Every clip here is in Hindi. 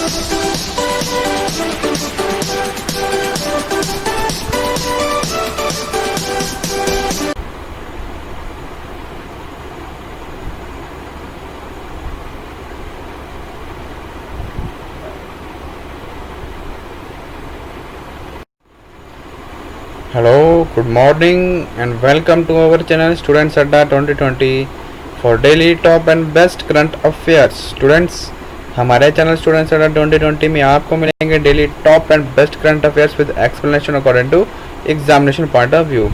Hello, good morning and welcome to our channel Students Adda 2020 for daily top and best current affairs. Students, हमारे चैनल स्टूडेंट्स अड्डा 2020 में आपको मिलेंगे daily top and best current affairs with explanation according to examination point of view.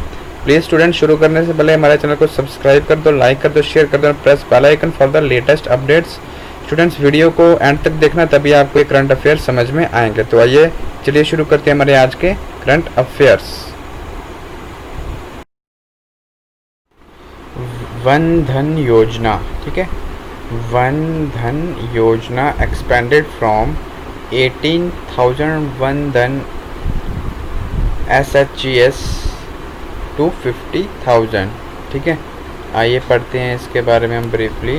Please student, शुरू करने से पहले हमारे चैनल को सब्सक्राइब कर दो, लाइक कर दो, शेयर कर दो, press bell icon for the latest updates. Students, video को एंड तक देखना, तभी आपको करंट अफेयर्स समझ में आएंगे. तो आइए चलिए शुरू करते हैं हमारे आज के करंट अफेयर्स. वन धन योजना, ठीक है, वन धन योजना एक्सपेंडेड फ्रॉम 18,000 वन धन SHGS टू 50,000. ठीक है, आइए पढ़ते हैं इसके बारे में हम ब्रीफली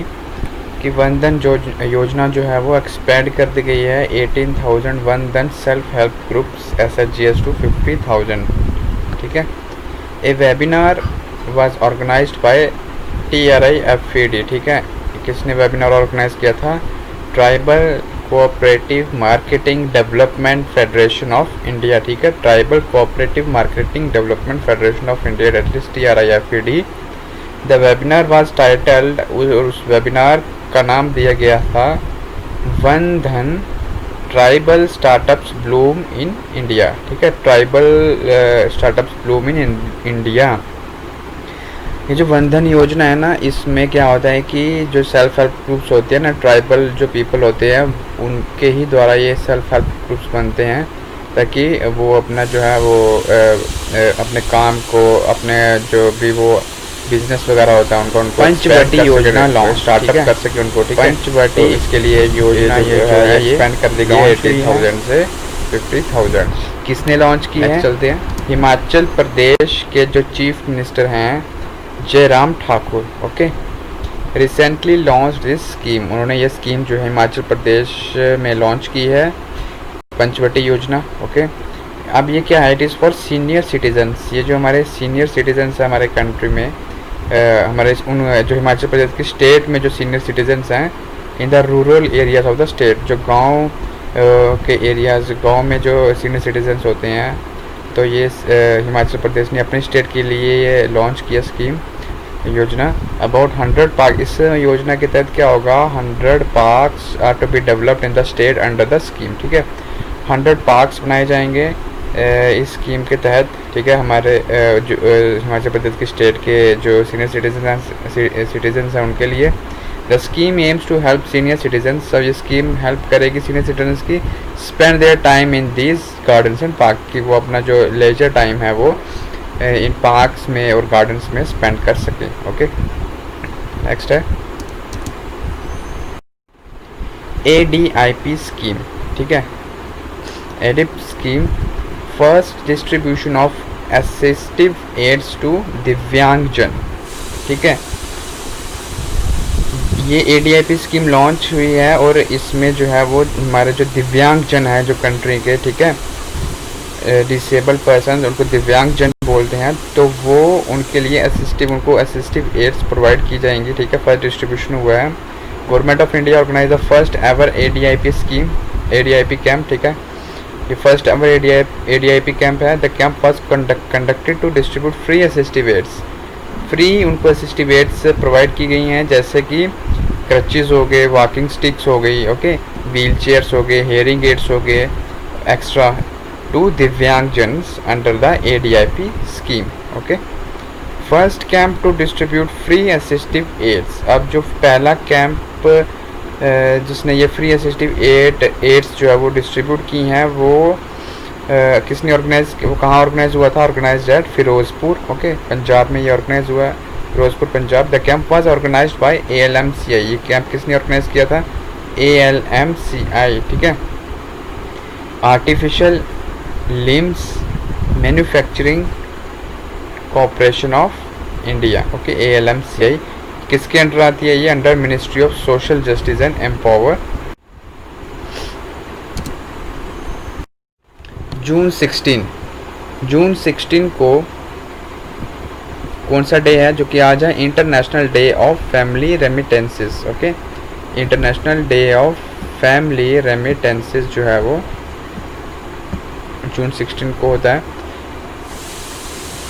कि वन धन योजना जो है वो एक्सपेंड कर दी गई है 18,000 Van Dhan self help groups SHGS to 50,000. ठीक है, a webinar was organised by TRIFED. ठीक है, किसने वेबिनार ऑर्गेनाइज किया था? Tribal cooperative marketing development federation of India. ठीक है, tribal cooperative marketing development federation of India, that is TRIFED. The webinar was titled, उस वेबिनार का नाम दिया गया था Van Dhan tribal startups bloom in India. ठीक है, tribal startups bloom in India. ये जो वन धन योजना है ना, इसमें क्या होता है कि जो सेल्फ हेल्प ग्रुप्स होते हैं ना, ट्राइबल जो पीपल होते हैं उनके ही द्वारा ये सेल्फ हेल्प ग्रुप्स बनते हैं, ताकि वो अपना जो है वो अपने काम को, अपने जो भी वो बिजनेस वगैरह होता है उनको पंचवटी योजना लॉन्च स्टार्टअप कर सके उनको. ठीक है, पंचवटी इसके लिए योजना ये जो है ये एक्सपेंड कर दी गई है 18,000 से 50,000. किसने लॉन्च की है? चलते हैं. हिमाचल प्रदेश के जो चीफ मिनिस्टर हैं Jairam Thakur, okay, recently launch this scheme. उन्होंने ये स्कीम जो है हिमाचल प्रदेश में लॉन्च की है, पंचवटी योजना. ओके, अब ये क्या है? It is for senior citizens. ये जो हमारे सीनियर सिटीजन्स हैं हमारे कंट्री में, हमारे उन जो हिमाचल प्रदेश के स्टेट में जो सीनियर सिटीजन्स हैं in the rural areas of the state, जो गाँव के एरियाज, गाँव में जो सीनियर सिटीजन्स होते हैं, तो ये हिमाचल प्रदेश ने अपने स्टेट के लिए ये लॉन्च किया स्कीम योजना. अबाउट 100 पार्क, इस योजना के तहत क्या होगा? 100 parks are to be developed in the state under the scheme. ठीक है, 100 पार्क्स बनाए जाएंगे इस स्कीम के तहत. ठीक है, हमारे जो हिमाचल प्रदेश के स्टेट के जो सीनियर सिटीजन्स हैं उनके लिए. The scheme aims to help senior citizens. सब ये स्कीम हेल्प करेगी सीनियर सिटीजन्स की spend their time in these gardens and park, कि वो अपना जो लेजर टाइम है वो इन पार्क्स में और गार्डन्स में स्पेंड कर सके. ओके, नेक्स्ट है ADIP स्कीम. ठीक है, ADIP scheme, first distribution of assistive aids to दिव्यांगजन. ठीक है, ये ADIP स्कीम लॉन्च हुई है और इसमें जो है वो हमारे जो दिव्यांगजन है जो कंट्री के, ठीक है, डिसेबल पर्सन, उनको दिव्यांगजन बोलते हैं, तो वो उनके लिए उनको असिस्टिव एड्स प्रोवाइड की जाएंगी. ठीक है, फर्स्ट डिस्ट्रीब्यूशन हुआ है. Government of India organise the first ever ADIP scheme, ADIP camp. ठीक है, ये फर्स्ट एवर ADIP कैंप है. The camp was conducted to distribute free assistive aids. Free उनको असिस्टिव एड्स प्रोवाइड की गई हैं, जैसे कि क्रचेज़ हो गए, वॉकिंग स्टिक्स हो गई, ओके, व्हील चेयर्स हो गए, हेयरिंग एड्स हो गए, एक्स्ट्रा टू दिव्यांगजन्स under the ADIP scheme. Okay, first camp to distribute free assistive aids. अब जो पहला कैंप जिसने ये फ्री असिस्टिव एड्स जो है वो डिस्ट्रीब्यूट की हैं, वो किसने ऑर्गेनाइज, वो कहाँ ऑर्गेनाइज हुआ था? Organised at Firozpur, okay, Punjab में ये ऑर्गेनाइज हुआ है, Firozpur Punjab. The camp was organised by ALMCI. ये कैंप किसने ऑर्गेनाइज किया था? ALMCI. ठीक है, artificial limbs manufacturing corporation of India. Okay, ALMCI किसके अंडर आती है? ये under ministry of social justice and June 16 को कौन सा डे है जो कि आज है? International day of family remittances. Okay, international day of family remittances जो है वो जून 16 को होता है,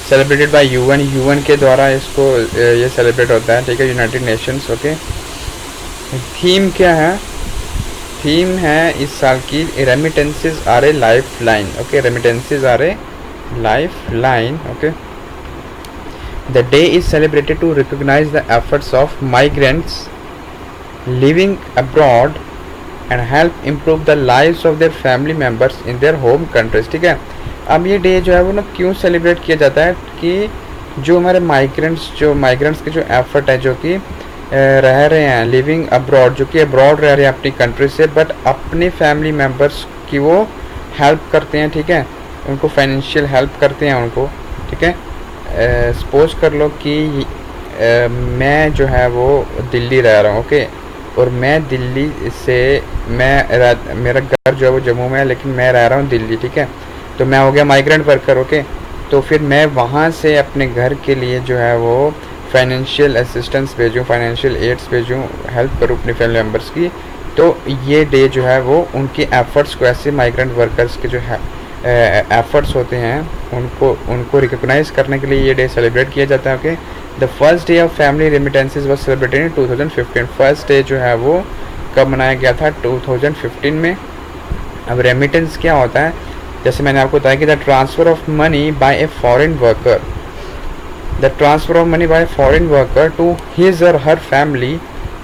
सेलिब्रेटेड बाय यूएन के द्वारा इसको ये सेलिब्रेट होता है, ठीक है, यूनाइटेड नेशंस। ओके, थीम क्या है? थीम है इस साल की remittances are a lifeline. Okay, remittances are a lifeline. Okay, the day is celebrated to recognise the efforts of migrants living abroad and help improve the lives of their family members in their home countries. ठीक है, अब ये डे जो है वो ना क्यों सेलिब्रेट किया जाता है कि जो हमारे माइग्रेंट्स के जो एफर्ट है, जो कि रह रहे हैं लिविंग अब्रॉड, जो कि अब्रॉड रह रहे हैं अपनी कंट्री से, बट अपने फैमिली मेम्बर्स की वो हेल्प करते हैं। ठीक है, उनको फाइनेंशियल हेल्प करते हैं उनको। ठीक है, सपोज कर लो कि मैं जो है वो दिल्ली रह रहा हूँ। ओके, और मैं दिल्ली से मेरा घर जो है वो जम्मू में है, लेकिन मैं रह रहा हूँ दिल्ली। ठीक है, तो मैं हो गया माइग्रेंट वर्कर। ओके, तो फिर मैं वहाँ से अपने घर के लिए जो है वो फाइनेंशियल असिस्टेंस भेजूँ, फाइनेंशियल एड्स भेजूँ, हेल्प करूँ अपने फैमिली मेम्बर्स की। तो ये डे जो है वो उनके एफ़र्ट्स को, ऐसे माइग्रेंट वर्कर्स के जो है एफ़र्ट्स होते हैं उनको रिकॉग्नाइज़ करने के लिए ये डे सेलिब्रेट किया जाता है। Okay, the first day of family remittances was celebrated in 2015। First day जो है वो कब मनाया गया था? 2015 में। अब रेमिटेंस क्या होता है? जैसे मैंने आपको बताया कि the transfer of money by a foreign worker, the transfer of money by foreign worker to his or her family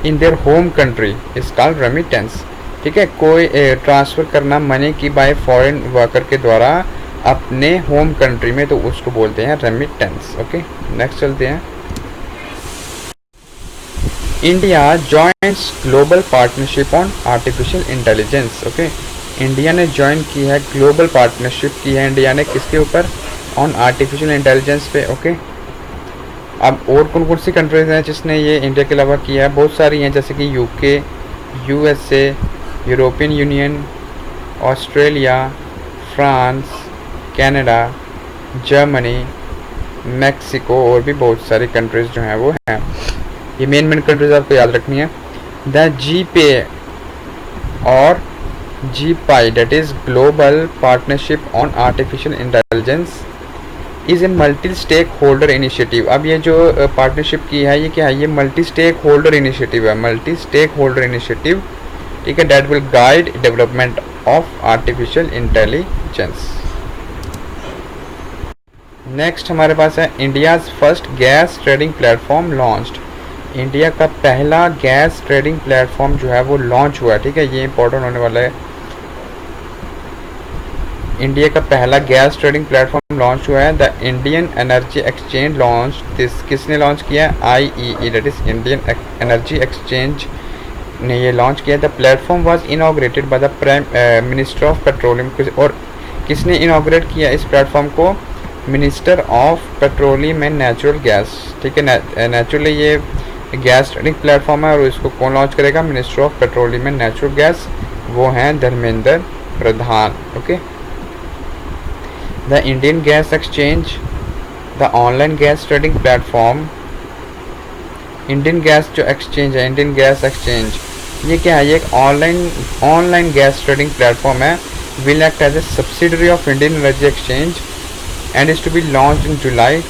in their home country is called remittance. ठीक है, कोई ट्रांसफ़र करना मनी की बाय फॉरेन वर्कर के द्वारा अपने होम कंट्री में, तो उसको बोलते हैं रेमिटेंस। ओके, नेक्स्ट चलते हैं। India joins global partnership on artificial intelligence. Okay, India ने ज्वाइन की है, ग्लोबल पार्टनरशिप की है इंडिया ने, किसके ऊपर? ऑन आर्टिफिशियल इंटेलिजेंस पे। ओके, अब और कौन कौन सी कंट्रीज हैं जिसने ये इंडिया के अलावा किया है? बहुत सारी हैं, जैसे कि UK, USA, European union, Australia, France, Canada, Germany, Mexico, और भी बहुत सारी कंट्रीज़ जो हैं वो हैं। ये मेन कंट्रीज आपको याद रखनी है। द जीपे और GPI, that is Global Partnership on Artificial Intelligence, is a multi-stakeholder initiative। अब ये जो पार्टनरशिप की है ये क्या है? ये मल्टी स्टेक होल्डर इनिशिएटिव है, मल्टी स्टेक होल्डर इनिशिएटिव। ठीक है, that will guide development of artificial intelligence। Next हमारे पास है India's first gas trading platform launched. India का पहला गैस ट्रेडिंग प्लेटफॉर्म जो है वो लॉन्च हुआ है। ठीक है, ये इंपॉर्टेंट होने वाला है। इंडिया का पहला गैस ट्रेडिंग प्लेटफॉर्म लॉन्च हुआ है। The Indian energy exchange launch, किसने लॉन्च किया? IEE, that is Indian energy exchange ने ये लॉन्च किया। The platform was inaugurated by the prime minister of petroleum. और किसने इनॉग्रेट किया इस प्लेटफॉर्म को? Minister of petroleum and natural gas. ठीक है, नेचुरली ये गैस ट्रेडिंग प्लेटफॉर्म है और इसको कौन लॉन्च करेगा? Minister of petroleum and natural gas, वो हैं Dharmendra Pradhan. Okay, the Indian gas exchange, the online gas trading platform, Indian gas जो एक्सचेंज है, इंडियन गैस एक्सचेंज, ये क्या है? ये एक ऑनलाइन गैस ट्रेडिंग प्लेटफॉर्म है। Will act as a subsidiary of Indian energy exchange and is to be launch in July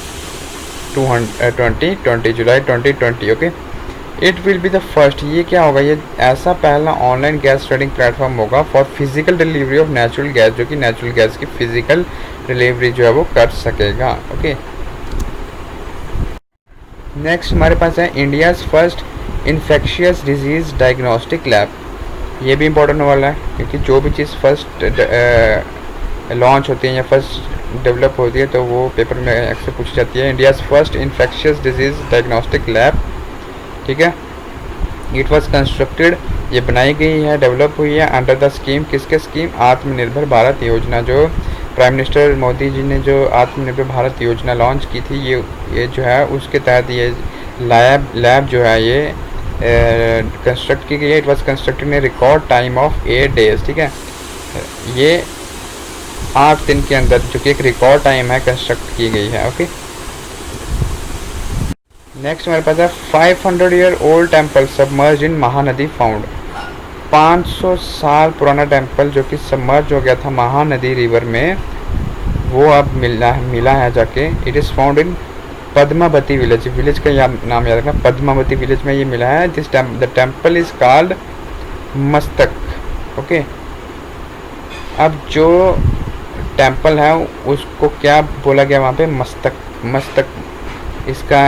2020। Okay, it will be the first, ये क्या होगा? ये ऐसा पहला ऑनलाइन गैस ट्रेडिंग प्लेटफॉर्म होगा for physical delivery of natural gas, जो कि नेचुरल गैस की फिजिकल डिलीवरी जो है वो कर सकेगा। ओके, नेक्स्ट हमारे पास है India's first infectious disease diagnostic lab. ये भी इम्पोर्टेंट वाला है, क्योंकि जो भी चीज़ फर्स्ट लॉन्च होती है या फर्स्ट डेवलप होती है तो वो पेपर में अक्सर पूछी जाती है। India's first infectious disease diagnostic lab. ठीक है, इट वॉज कंस्ट्रक्टेड, ये बनाई गई है, डेवलप हुई है अंडर द स्कीम, किसके स्कीम? आत्मनिर्भर भारत योजना। जो प्राइम मिनिस्टर मोदी जी ने जो आत्मनिर्भर भारत योजना लॉन्च की थी, ये जो है उसके तहत ये लैब जो है ये कंस्ट्रक्ट की गई है। It was constructed in record time of 8 days। ठीक है, ये 8 दिन के अंदर, जो कि एक रिकॉर्ड टाइम है, कंस्ट्रक्ट की गई है। ओके, नेक्स्ट हमारे पास है 500 ईयर ओल्ड टेम्पल सबमर्ज इन महानदी फाउंड। 500 साल पुराना टेम्पल जो कि सबमर्ज हो गया था महानदी रिवर में, वो अब मिला है जाके। It is found in Padmavati village, village का नाम याद रखना, पद्मावती विलेज में ये मिला है। This the temple is called मस्तक। ओके, अब जो टेम्पल है उसको क्या बोला गया वहाँ पे? मस्तक। मस्तक इसका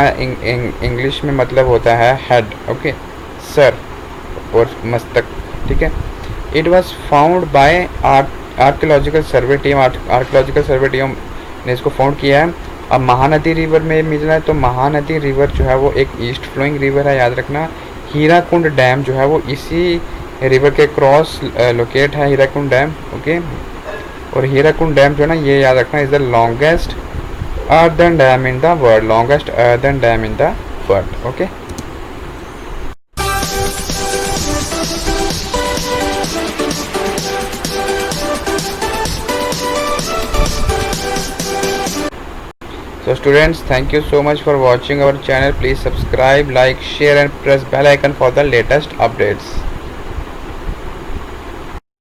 इंग्लिश में मतलब होता है हेड। ओके, सर और मस्तक, ठीक है। It was found by archaeological survey team, archaeological survey team ने इसको फाउंड किया है। अब महानदी रिवर में मिल रहा है, तो महानदी रिवर जो है वो एक ईस्ट फ्लोइंग रिवर है, याद रखना। हीराकुंड डैम जो है वो इसी रिवर के क्रॉस लोकेट है, हीराकुंड डैम। ओके, और हीराकुंड डैम जो है ना, ये याद रखना, is the longest earthen dam in the world, longest earthen dam in the world. Okay, so students, thank you so much for watching our channel. Please subscribe, like, share and press bell icon for the latest updates.